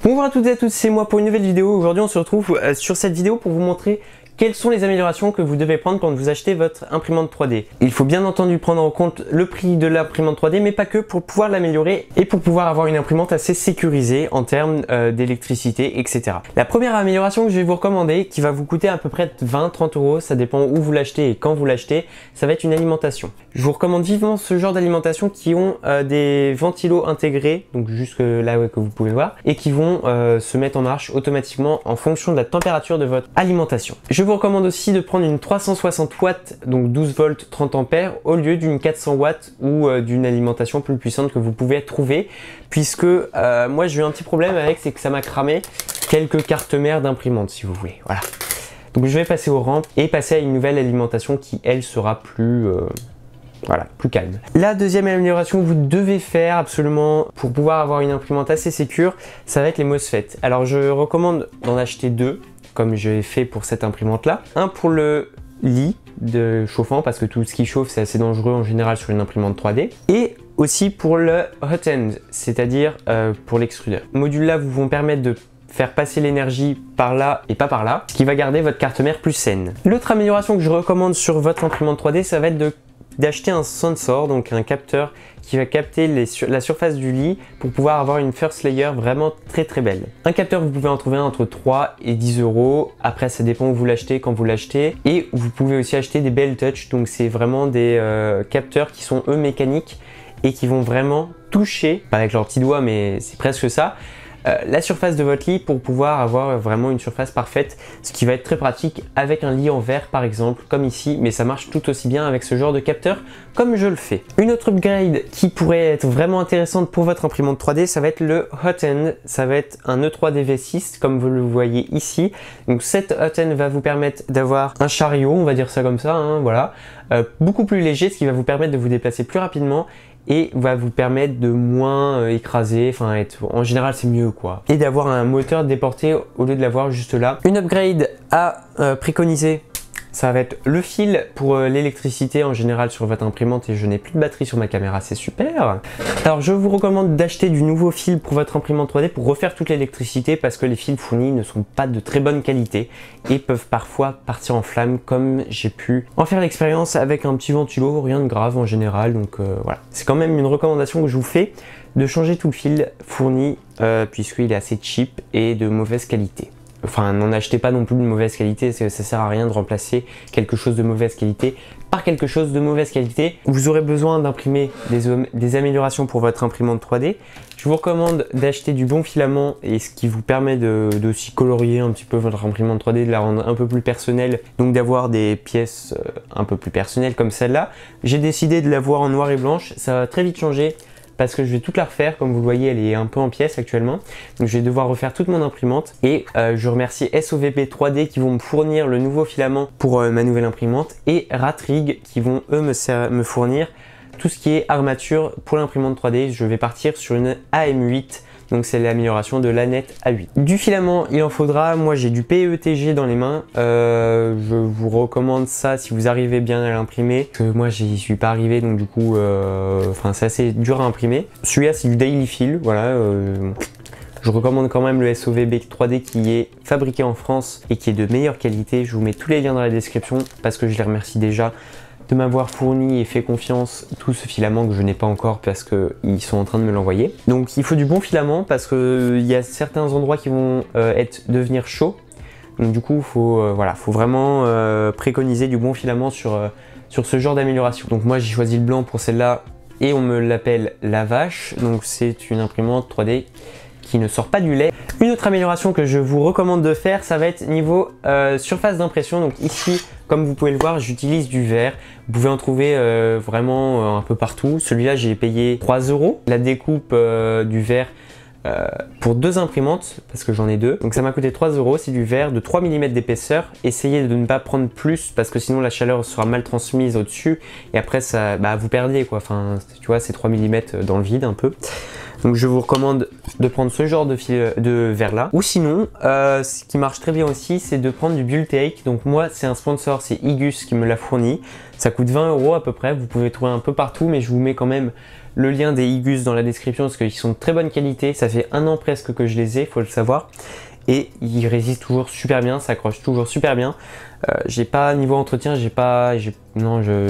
Bonjour à toutes et à tous, c'est moi pour une nouvelle vidéo. Aujourd'hui on se retrouve sur cette vidéo pour vous montrer quelles sont les améliorations que vous devez prendre quand vous achetez votre imprimante 3D. Il faut bien entendu prendre en compte le prix de l'imprimante 3D, mais pas que, pour pouvoir l'améliorer et pour pouvoir avoir une imprimante assez sécurisée en termes d'électricité, etc. La première amélioration que je vais vous recommander, qui va vous coûter à peu près 20-30 euros, ça dépend où vous l'achetez et quand vous l'achetez, ça va être une alimentation. Je vous recommande vivement ce genre d'alimentation qui ont des ventilos intégrés, donc jusque là que vous pouvez voir, et qui vont se mettre en marche automatiquement en fonction de la température de votre alimentation. Je vous recommande aussi de prendre une 360 watts, donc 12 volts 30 ampères, au lieu d'une 400 watts ou d'une alimentation plus puissante que vous pouvez trouver, puisque moi j'ai eu un petit problème avec, c'est que ça m'a cramé quelques cartes mères d'imprimante, si vous voulez. Voilà. Donc je vais passer aux rampes et passer à une nouvelle alimentation qui, elle, sera plus... Voilà, plus calme. La deuxième amélioration que vous devez faire absolument pour pouvoir avoir une imprimante assez sécure, ça va être les MOSFET. Alors je recommande d'en acheter deux, comme j'ai fait pour cette imprimante là. Un pour le lit de chauffant, parce que tout ce qui chauffe c'est assez dangereux en général sur une imprimante 3D. Et aussi pour le hot end, c'est-à-dire pour l'extrudeur. Ces modules là vous vont permettre de faire passer l'énergie par là et pas par là, ce qui va garder votre carte mère plus saine. L'autre amélioration que je recommande sur votre imprimante 3D, ça va être d'acheter un sensor, donc un capteur qui va capter la surface du lit pour pouvoir avoir une first layer vraiment très belle. Un capteur, vous pouvez en trouver entre 3 et 10 euros. Après, ça dépend où vous l'achetez, quand vous l'achetez. Et vous pouvez aussi acheter des Bell Touch, donc c'est vraiment des capteurs qui sont eux mécaniques et qui vont vraiment toucher, pas avec leurs petits doigts, mais c'est presque ça, la surface de votre lit pour pouvoir avoir vraiment une surface parfaite, ce qui va être très pratique avec un lit en verre par exemple, comme ici, mais ça marche tout aussi bien avec ce genre de capteur comme je le fais. Une autre upgrade qui pourrait être vraiment intéressante pour votre imprimante 3D, ça va être le hot end. Ça va être un E3DV6 comme vous le voyez ici. Donc cet hot end va vous permettre d'avoir un chariot, on va dire ça comme ça, hein, voilà, beaucoup plus léger, ce qui va vous permettre de vous déplacer plus rapidement et va vous permettre de moins écraser, enfin en général c'est mieux quoi. Et d'avoir un moteur déporté au lieu de l'avoir juste là. Une upgrade à préconiser, ça va être le fil pour l'électricité en général sur votre imprimante, et je n'ai plus de batterie sur ma caméra, c'est super. Alors je vous recommande d'acheter du nouveau fil pour votre imprimante 3D pour refaire toute l'électricité, parce que les fils fournis ne sont pas de très bonne qualité et peuvent parfois partir en flammes, comme j'ai pu en faire l'expérience avec un petit ventilo, rien de grave en général. Donc voilà, c'est quand même une recommandation que je vous fais, de changer tout le fil fourni puisqu'il est assez cheap et de mauvaise qualité. Enfin, n'en achetez pas non plus de mauvaise qualité, ça sert à rien de remplacer quelque chose de mauvaise qualité par quelque chose de mauvaise qualité. Vous aurez besoin d'imprimer des améliorations pour votre imprimante 3D. Je vous recommande d'acheter du bon filament, et ce qui vous permet de aussi colorier un petit peu votre imprimante 3D, de la rendre un peu plus personnelle, donc d'avoir des pièces un peu plus personnelles comme celle-là. J'ai décidé de l'avoir en noir et blanche, ça va très vite changer, parce que je vais toute la refaire. Comme vous le voyez, elle est un peu en pièces actuellement, donc je vais devoir refaire toute mon imprimante. Et je remercie SOVP 3D qui vont me fournir le nouveau filament pour ma nouvelle imprimante, et Ratrig qui vont eux me fournir tout ce qui est armature pour l'imprimante 3D. Je vais partir sur une AM8, donc c'est l'amélioration de l'ANET A8. Du filament, il en faudra. Moi j'ai du PETG dans les mains. Je vous recommande ça si vous arrivez bien à l'imprimer. Moi j'y suis pas arrivé, donc du coup enfin c'est assez dur à imprimer. Celui-là c'est du Daily Fill, voilà. Je recommande quand même le SOVB 3D qui est fabriqué en France et qui est de meilleure qualité. Je vous mets tous les liens dans la description, parce que je les remercie déjà de m'avoir fourni et fait confiance tout ce filament que je n'ai pas encore, parce qu'ils sont en train de me l'envoyer. Donc il faut du bon filament, parce qu'il y a certains endroits qui vont devenir chauds. Donc du coup voilà, faut vraiment préconiser du bon filament sur ce genre d'amélioration. Donc moi j'ai choisi le blanc pour celle-là, et on me l'appelle la vache. Donc c'est une imprimante 3D qui ne sort pas du lait. Une autre amélioration que je vous recommande de faire, ça va être niveau surface d'impression. Donc ici, comme vous pouvez le voir, j'utilise du verre. Vous pouvez en trouver vraiment un peu partout. Celui-là, j'ai payé 3 euros. La découpe du verre pour 2 imprimantes, parce que j'en ai 2. Donc ça m'a coûté 3 euros. C'est du verre de 3 mm d'épaisseur. Essayez de ne pas prendre plus, parce que sinon la chaleur sera mal transmise au-dessus. Et après, ça, vous perdez quoi. Enfin, tu vois, c'est 3 mm dans le vide un peu. Donc je vous recommande de prendre ce genre de verre là. Ou sinon, ce qui marche très bien aussi, c'est de prendre du Bultake. Donc moi, c'est un sponsor, c'est Igus qui me l'a fourni. Ça coûte 20 € à peu près. Vous pouvez trouver un peu partout, mais je vous mets quand même le lien des Igus dans la description parce qu'ils sont de très bonne qualité. Ça fait 1 an presque que je les ai, faut le savoir. Et ils résistent toujours super bien, ça accroche toujours super bien. J'ai pas, niveau entretien, non, je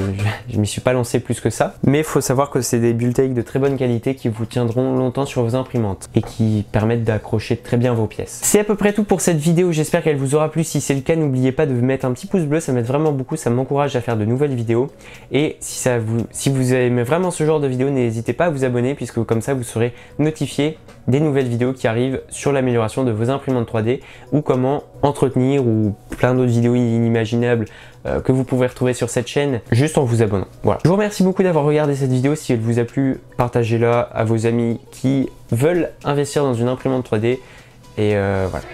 m'y suis pas lancé plus que ça. Mais il faut savoir que c'est des Bultake de très bonne qualité qui vous tiendront longtemps sur vos imprimantes et qui permettent d'accrocher très bien vos pièces. C'est à peu près tout pour cette vidéo, j'espère qu'elle vous aura plu. Si c'est le cas, n'oubliez pas de mettre un petit pouce bleu, ça m'aide vraiment beaucoup, ça m'encourage à faire de nouvelles vidéos. Et si vous aimez vraiment ce genre de vidéo, n'hésitez pas à vous abonner puisque comme ça vous serez notifié des nouvelles vidéos qui arrivent sur l'amélioration de vos imprimantes 3D ou comment entretenir ou plein d'autres vidéos inimaginables que vous pouvez retrouver sur cette chaîne juste en vous abonnant. Voilà. Je vous remercie beaucoup d'avoir regardé cette vidéo. Si elle vous a plu, partagez-la à vos amis qui veulent investir dans une imprimante 3D et voilà.